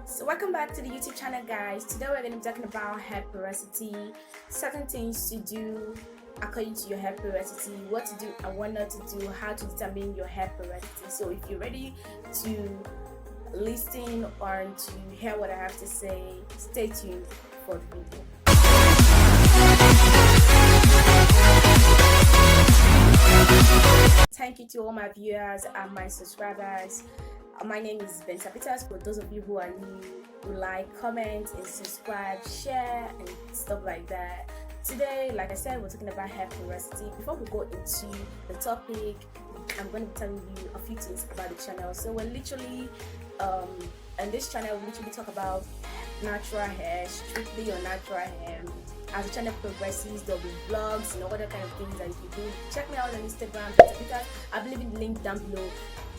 So welcome back to the YouTube channel, guys. Today we're going to be talking about hair porosity, certain things to do according to your hair porosity, what to do and what not to do, how to determine your hair porosity. So if you're ready to listen or to hear what I have to say, stay tuned for the video. Thank you to all my viewers and my subscribers. My name is Ben Peters. For those of you who are new, who like, comment, and subscribe, share, and stuff like that. Today, like I said, we're talking about hair porosity. Before we go into the topic, I'm going to be telling you a few things about the channel. So we're literally, on this channel, we literally talk about natural hair, strictly on natural hair. As the channel progresses, there'll be vlogs and other kind of things that you can do. Check me out on Instagram, because I believe in the link down below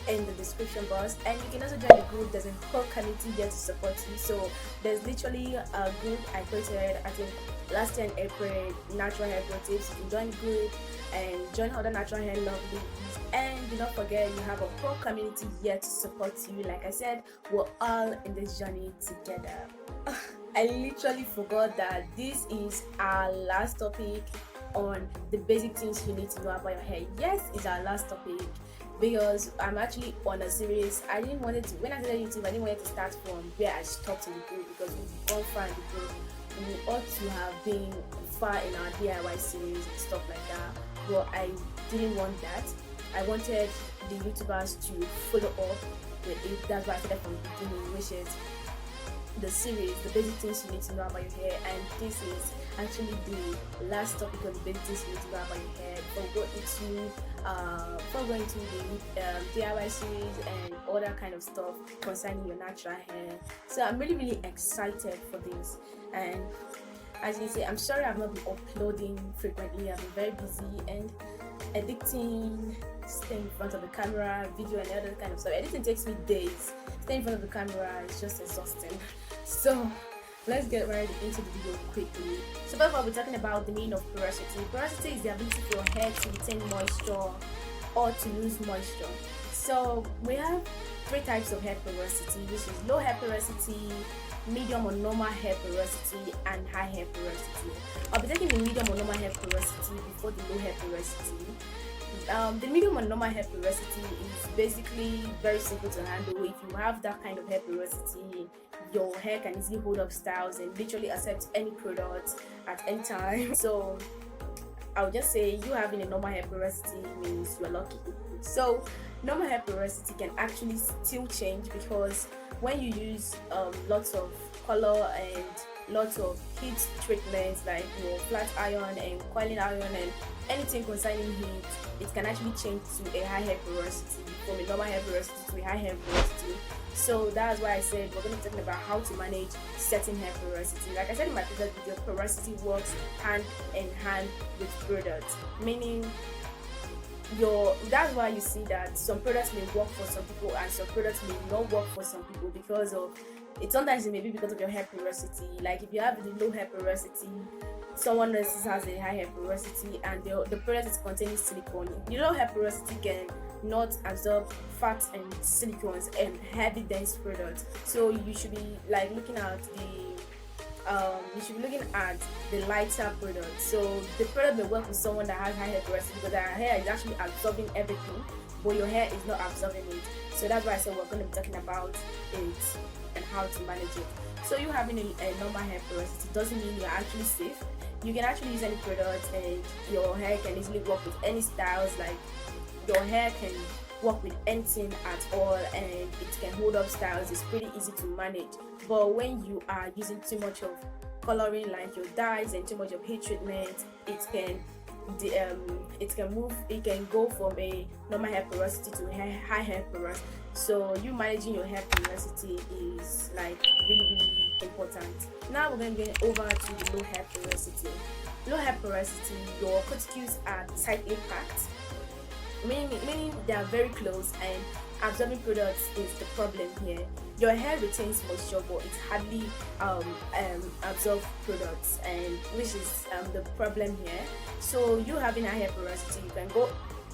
in the description box, and you can also join the group. There's a whole community there to support you. So there's literally a group I created, I think last year in April, natural hair growth tips. You can join the group and join other natural hair lovelies, and do not forget you have a whole community here to support you. Like I said, we're all in this journey together. I literally forgot that this is our last topic on the basic things you need to know about your hair. Yes, it's our last topic because I'm actually on a series. I didn't want it to, when I started YouTube, I didn't want it to start from where I stopped in the group, because we've gone far in the group. We ought to have been far in our DIY series and stuff like that, but I didn't want that. I wanted the YouTubers to follow up with it. That's why I started from the beginning, which is the series, the basic things you need to know about your hair. And this is actually the last topic of the basic things you need to know about your hair before going into the DIY series and all that kind of stuff concerning your natural hair. So I'm really excited for this. And as you can see, I'm sorry I've not been uploading frequently. I've been very busy and editing, staying in front of the camera, video and other kind of stuff. Editing takes me days. Staying in front of the camera is just exhausting. So let's get right into the video quickly. So first of all, we're talking about the meaning of porosity. Porosity is the ability for your hair to retain moisture or to lose moisture. So we have three types of hair porosity, which is low hair porosity, medium or normal hair porosity, and high hair porosity. I'll be taking the medium or normal hair porosity before the low hair porosity. The medium or normal hair porosity is basically very simple to handle. If you have that kind of hair porosity, your hair can easily hold up styles and literally accept any product at any time. So I would just say you having a normal hair porosity means you're lucky. So normal hair porosity can actually still change, because when you use lots of color and lots of heat treatments like flat iron and coiling iron and anything concerning heat, it can actually change to a high hair porosity, from a normal hair porosity to a high hair porosity. So that's why I said we're going to be talking about how to manage certain hair porosity. Like I said in my previous video, porosity works hand in hand with products, meaning that's why you see that some products may work for some people and some products may not work for some people, because of it. Sometimes it may be because of your hair porosity. Like if you have the low hair porosity, someone else has a high hair porosity, and the product is containing silicone. The low hair porosity can not absorb fats and silicones and heavy dense products. So you should be like looking at the lighter product. So the product may work with someone that has high hair porosity, because their hair is actually absorbing everything, but your hair is not absorbing it. So that's why I said we're going to be talking about it and how to manage it. So you having a normal hair porosity doesn't mean you're actually safe. You can actually use any product and your hair can easily work with any styles. Like your hair can work with anything at all, and it can hold up styles. It's pretty easy to manage. But when you are using too much of coloring, like your dyes, and too much of heat treatment, it can go from a normal hair porosity to a high hair porosity. So you managing your hair porosity is like really important. Now we're going to get over to the low hair porosity. Low hair porosity, your cuticles are tightly packed, meaning they are very close, and absorbing products is the problem here. Your hair retains moisture, but it hardly absorbs products, and which is the problem here. So you having a hair porosity, you can go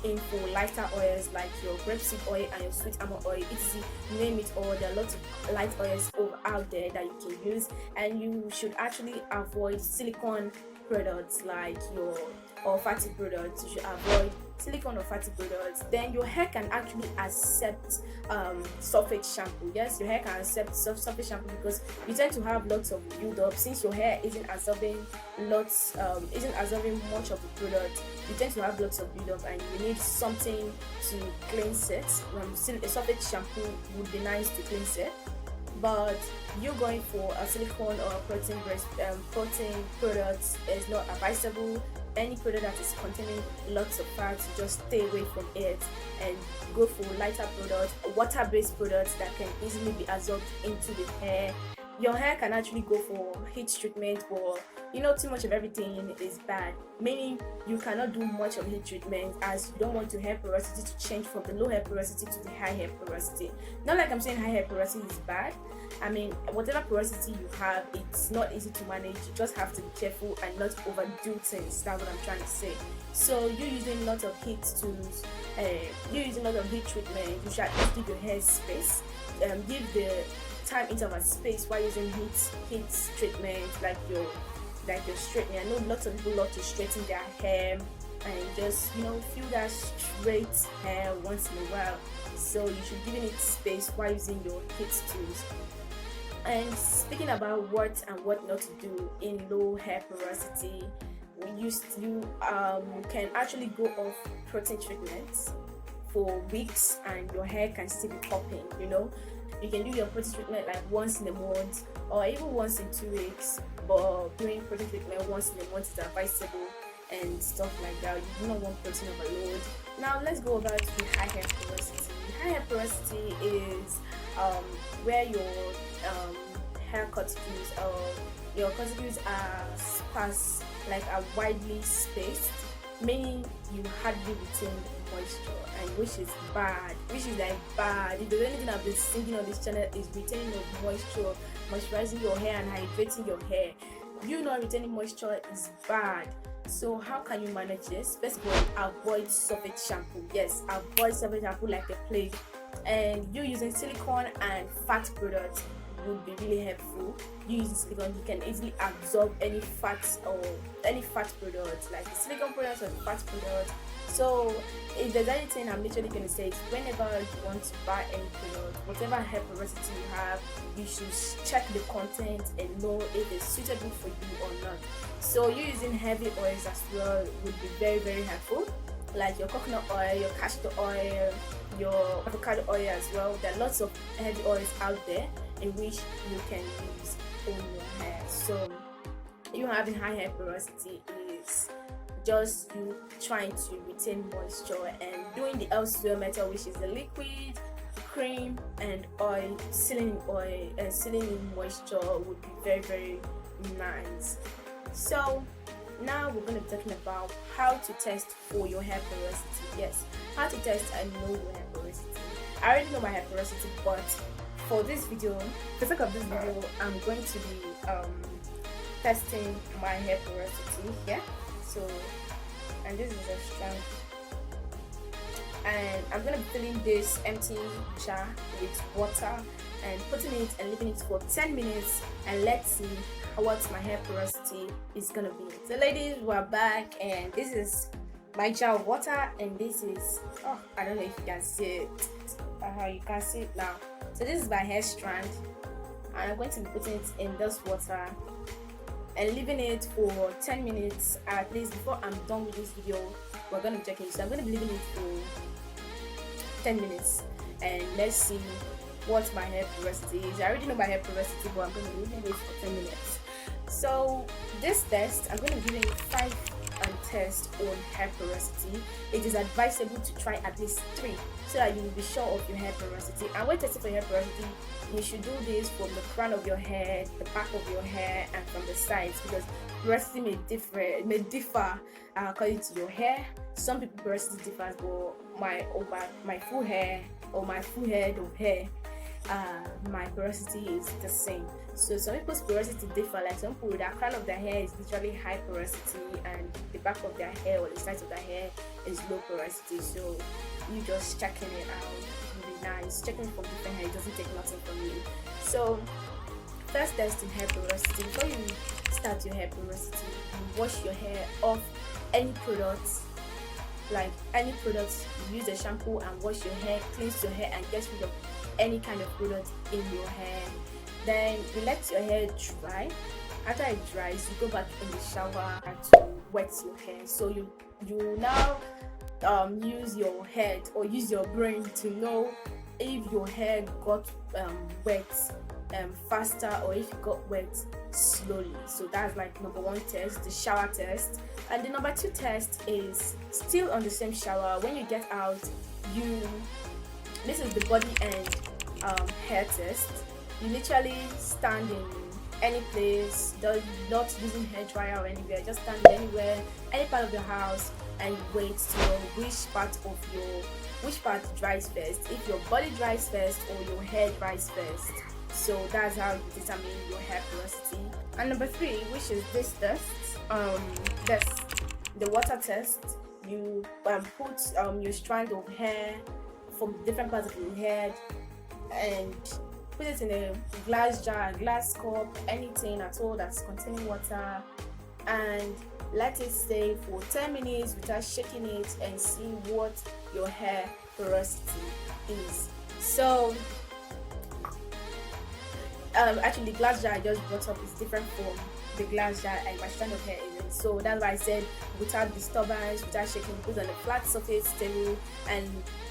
in for lighter oils like your grapeseed oil and your sweet almond oil, etc. Name it all. There are lots of light oils out there that you can use, and you should actually avoid silicone products like your or fatty products. You should avoid silicone or fatty products. Then your hair can actually accept surface shampoo. Yes, your hair can accept surface shampoo because you tend to have lots of build up. Since your hair isn't absorbing much of the product, you tend to have lots of build up, and you need something to cleanse it. A surface shampoo would be nice to cleanse it, but you going for a silicone or protein products is not advisable. Any product that is containing lots of fats, just stay away from it and go for lighter products, water-based products that can easily be absorbed into the hair. Your hair can actually go for heat treatment, but too much of everything is bad, meaning you cannot do much of heat treatment as you don't want your hair porosity to change from the low hair porosity to the high hair porosity. Not like I'm saying high hair porosity is bad. I mean, whatever porosity you have, it's not easy to manage. You just have to be careful and not overdo things. That's what I'm trying to say. So you're using lots of heat tools, you're using a lot of heat treatment. You should give your hair space, give the time interval space while using heat treatment, like your straightening. I know lots of people love to straighten their hair and just feel that straight hair once in a while. So you should give it space while using your heat tools. And speaking about what and what not to do in low hair porosity, you can actually go off protein treatments for weeks and your hair can still be popping. You can do your protein treatment like once in a month or even once in 2 weeks, but doing protein treatment once in a month is advisable and stuff like that. You do not want protein overload. Now let's go over to the high hair porosity. High hair porosity is where your hair cuticles or your cuticles are sparse, are widely spaced, meaning you hardly retain moisture, and which is bad. If there's anything I've been singing on this channel is retaining of moisture, moisturizing your hair and hydrating your hair. You not retaining moisture is bad. So how can you manage this? First of all, avoid surface shampoo. Yes, avoid surface shampoo like the plague. And you using silicone and fat products would be really helpful. You using silicone, you can easily absorb any fats or any fat products like the silicone products or the fat products. So if there's anything I'm literally going to say is whenever you want to buy any product, whatever hair porosity you have, you should check the content and know if it's suitable for you or not. So you using heavy oils as well would be very, very helpful, like your coconut oil, your castor oil, your avocado oil as well. There are lots of heavy oils out there in which you can use on your hair. So you having high hair porosity is just you trying to retain moisture and doing the elsewhere method, which is the liquid, cream and oil, sealing in moisture would be very, very nice. So now we're going to be talking about how to test for your hair porosity. Yes, how to test and know your hair porosity. I already know my hair porosity, but for this video, for the sake of this video, I'm going to be testing my hair porosity here. So, and this is a strand, and I'm gonna be filling this empty jar with water and putting it and leaving it for 10 minutes, and let's see what my hair porosity is gonna be. So ladies, we're back, and this is my jar of water, and this is, oh, I don't know if you can see it. You can see it now. So this is my hair strand, and I'm going to be putting it in this water and leaving it for 10 minutes at least. Before I'm done with this video, we're going to be checking. So I'm going to be leaving it for 10 minutes and let's see what my hair porosity is. I already know my hair porosity, but I'm going to be leaving it for 10 minutes. So this test, I'm going to be giving 5 test on hair porosity. It is advisable to try at least 3 so that you will be sure of your hair porosity. And when testing for your hair porosity, you should do this from the crown of your head, the back of your hair, and from the sides, because porosity may differ according to your hair. Some people porosity differs, but my full hair or my full head of hair, my porosity is the same. So some people's porosity differ. Like some people, the crown of their hair is literally high porosity, and the back of their hair or the sides of their hair is low porosity. So you just checking it out would be nice. Checking from different hair, it doesn't take nothing from you. So first test in hair porosity. Before you start your hair porosity, you wash your hair off any products, like any products. You use a shampoo and wash your hair, cleanse your hair, and get rid of any kind of product in your hair. Then you let your hair dry. After it dries, you go back in the shower to wet your hair. So you now use your head or use your brain to know if your hair got wet faster or if it got wet slowly. So that's like number one test, the shower test. And the number two test is still on the same shower. When you get out, this is the body and hair test. You literally stand in any place, not using hair dryer or anywhere, just stand anywhere, any part of your house, and wait to know which part dries first, if your body dries first or your hair dries first. So that's how you determine your hair porosity. And number three, which is this test, that's the water test. You put your strand of hair from different parts of your head and put it in a glass jar, a glass cup, anything at all that's containing water, and let it stay for 10 minutes without shaking it and see what your hair porosity is. So actually the glass jar I just brought up is different from the glass jar and my strand of hair is in. So that's why I said without disturbance, without shaking, put on a flat surface table and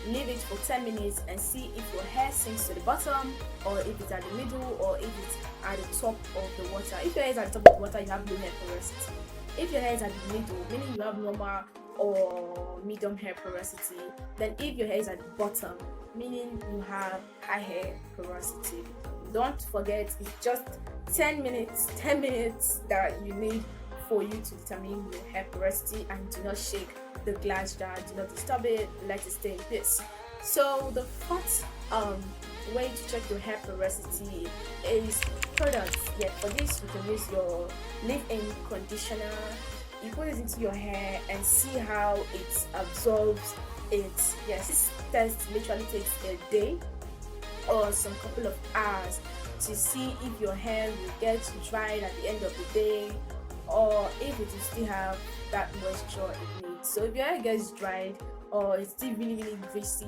leave it for 10 minutes and see if your hair sinks to the bottom, or if it's at the middle, or if it's at the top of the water. If your hair is at the top of the water, you have low hair porosity. If your hair is at the middle, meaning you have normal or medium hair porosity. Then if your hair is at the bottom, meaning you have high hair porosity. Don't forget, it's just 10 minutes that you need for you to determine your hair porosity, and do not shake the glass jar, do not disturb it, let it stay in peace. So the fourth way to check your hair porosity is products. Yeah, for this you can use your leave-in conditioner. You put it into your hair and see how it absorbs it. Yes, this test literally takes a day or some couple of hours to see if your hair will get dried at the end of the day, or if it will still have that moisture it needs. So if your hair gets dried or it's still really greasy,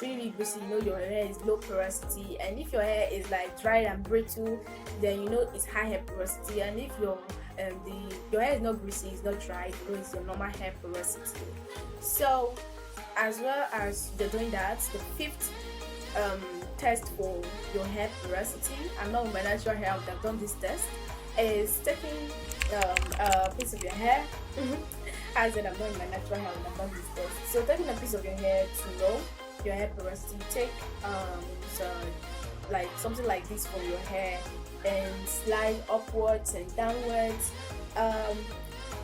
really greasy, you know your hair is low porosity. And if your hair is like dry and brittle, then you know it's high hair porosity. And if your hair is not greasy, it's not dry, you know it's your normal hair porosity. So as well as you're doing that, the fifth test for your hair porosity, I'm not with my natural hair, I've done this test, is taking a piece of your hair. I said I'm not with my natural hair, I've done this test. So taking a piece of your hair to know your hair porosity, take like something like this from your hair and slide upwards and downwards.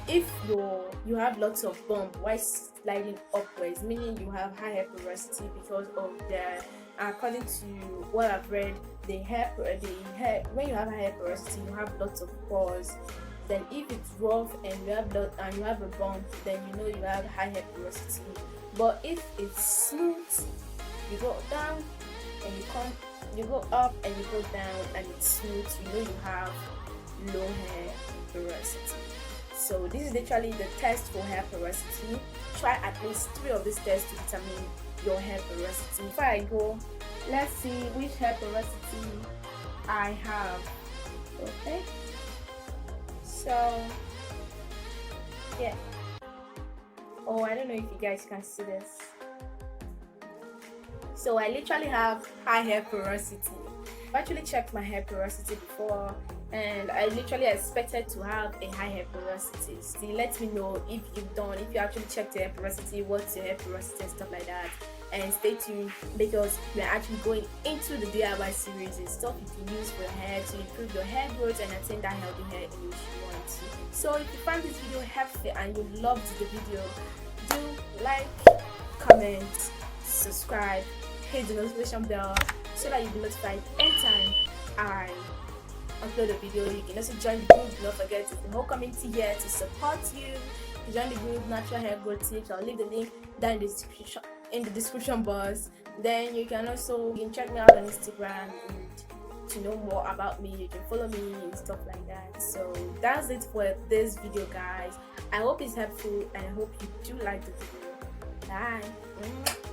If you have lots of bump while sliding upwards, meaning you have high hair porosity, because of according to what I've read, the hair when you have high hair porosity, you have lots of pores. Then if it's rough and you have a bump, then you know you have high hair porosity. But if it's smooth, you go down and you go up and you go down and it's smooth, you know you have low hair porosity. So this is literally the test for hair porosity. Try at least 3 of these tests to determine your hair porosity. Before I go, let's see which hair porosity I have. Okay, so yeah. Oh, I don't know if you guys can see this. So I literally have high hair porosity. I've actually checked my hair porosity before, and I literally expected to have a high hair porosity. So let me know if you actually checked your hair porosity, what's your hair porosity and stuff like that. And stay tuned, because we're actually going into the DIY series and stuff you can use for your hair to improve your hair growth and attain that healthy hair image you want to. So if you found this video helpful and you loved the video, do like, comment, subscribe, hit the notification bell so that you'll be notified anytime I upload a video. You can also join the group. Do not forget, it's the whole community here to support you. To join the group, Natural Hair Growth Tips, I'll leave the link down in the description box. Then you can check me out on Instagram and to know more about me, you can follow me and stuff like that. So that's it for this video, guys. I hope it's helpful and I hope you do like the video. Bye.